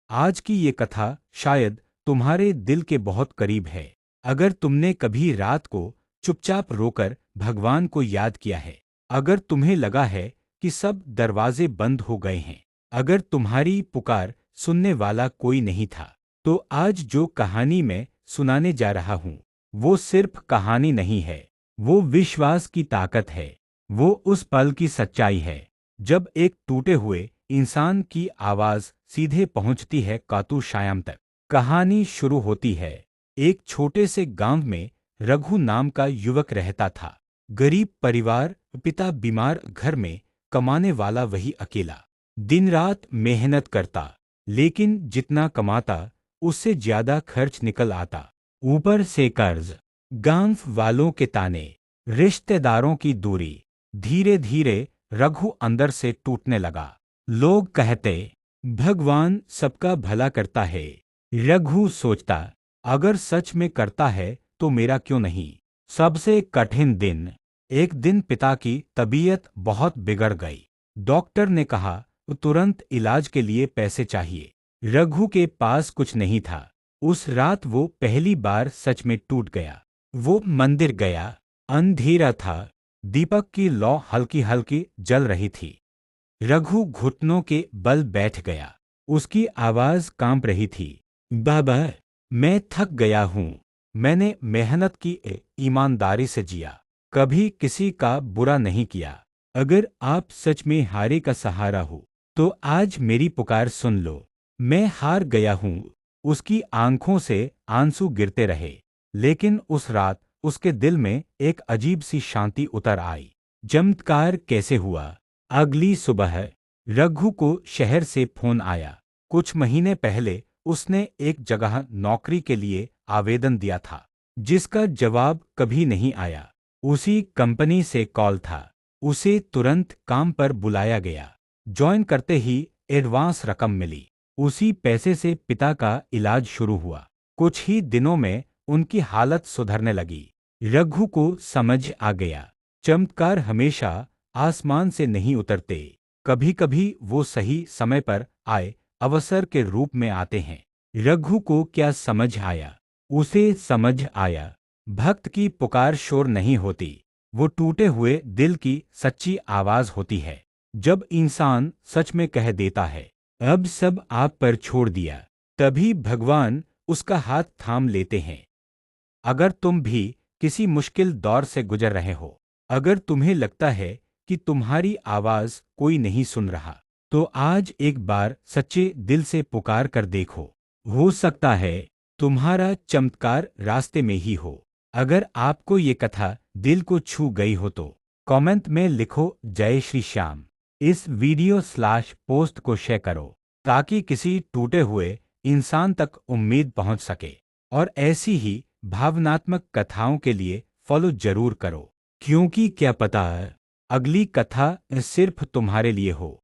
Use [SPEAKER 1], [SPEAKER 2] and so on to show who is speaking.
[SPEAKER 1] आज की ये कथा शायद तुम्हारे दिल के बहुत करीब है। अगर तुमने कभी रात को चुपचाप रोकर भगवान को याद किया है, अगर तुम्हें लगा है कि सब दरवाजे बंद हो गए हैं, अगर तुम्हारी पुकार सुनने वाला कोई नहीं था, तो आज जो कहानी मैं सुनाने जा रहा हूँ, वो सिर्फ कहानी नहीं है, वो विश्वास की ताकत है। वो उस पल की सच्चाई है जब एक टूटे हुए इंसान की आवाज सीधे पहुंचती है कातू शायाम तक। कहानी शुरू होती है एक छोटे से गांव में। रघु नाम का युवक रहता था। गरीब परिवार, पिता बीमार, घर में कमाने वाला वही अकेला। दिन रात मेहनत करता, लेकिन जितना कमाता उससे ज्यादा खर्च निकल आता। ऊपर से कर्ज, गांव वालों के ताने, रिश्तेदारों की दूरी। धीरे धीरे रघु अंदर से टूटने लगा। लोग कहते, भगवान सबका भला करता है। रघु सोचता, अगर सच में करता है तो मेरा क्यों नहीं। सबसे कठिन दिन। एक दिन पिता की तबीयत बहुत बिगड़ गई। डॉक्टर ने कहा तुरंत इलाज के लिए पैसे चाहिए। रघु के पास कुछ नहीं था। उस रात वो पहली बार सच में टूट गया। वो मंदिर गया। अंधेरा था, दीपक की लौ हल्की हल्की जल रही थी। रघु घुटनों के बल बैठ गया। उसकी आवाज कांप रही थी। बाबा, मैं थक गया हूँ। मैंने मेहनत की, ईमानदारी से जिया, कभी किसी का बुरा नहीं किया। अगर आप सच में हारे का सहारा हो, तो आज मेरी पुकार सुन लो। मैं हार गया हूँ। उसकी आंखों से आंसू गिरते रहे, लेकिन उस रात उसके दिल में एक अजीब सी शांति उतर आई। चमत्कार कैसे हुआ? अगली सुबह रघु को शहर से फोन आया। कुछ महीने पहले उसने एक जगह नौकरी के लिए आवेदन दिया था, जिसका जवाब कभी नहीं आया। उसी कंपनी से कॉल था। उसे तुरंत काम पर बुलाया गया। ज्वाइन करते ही एडवांस रकम मिली। उसी पैसे से पिता का इलाज शुरू हुआ। कुछ ही दिनों में उनकी हालत सुधरने लगी। रघु को समझ आ गया, चमत्कार हमेशा आसमान से नहीं उतरते, कभी कभी वो सही समय पर आए अवसर के रूप में आते हैं। रघु को क्या समझ आया? उसे समझ आया, भक्त की पुकार शोर नहीं होती, वो टूटे हुए दिल की सच्ची आवाज होती है। जब इंसान सच में कह देता है, अब सब आप पर छोड़ दिया, तभी भगवान उसका हाथ थाम लेते हैं। अगर तुम भी किसी मुश्किल दौर से गुजर रहे हो, अगर तुम्हें लगता है कि तुम्हारी आवाज कोई नहीं सुन रहा, तो आज एक बार सच्चे दिल से पुकार कर देखो। हो सकता है तुम्हारा चमत्कार रास्ते में ही हो। अगर आपको ये कथा दिल को छू गई हो तो कमेंट में लिखो जय श्री श्याम। इस वीडियो/पोस्ट को शेयर करो, ताकि किसी टूटे हुए इंसान तक उम्मीद पहुंच सके। और ऐसी ही भावनात्मक कथाओं के लिए फॉलो जरूर करो, क्योंकि क्या पता है अगली कथा सिर्फ तुम्हारे लिए हो।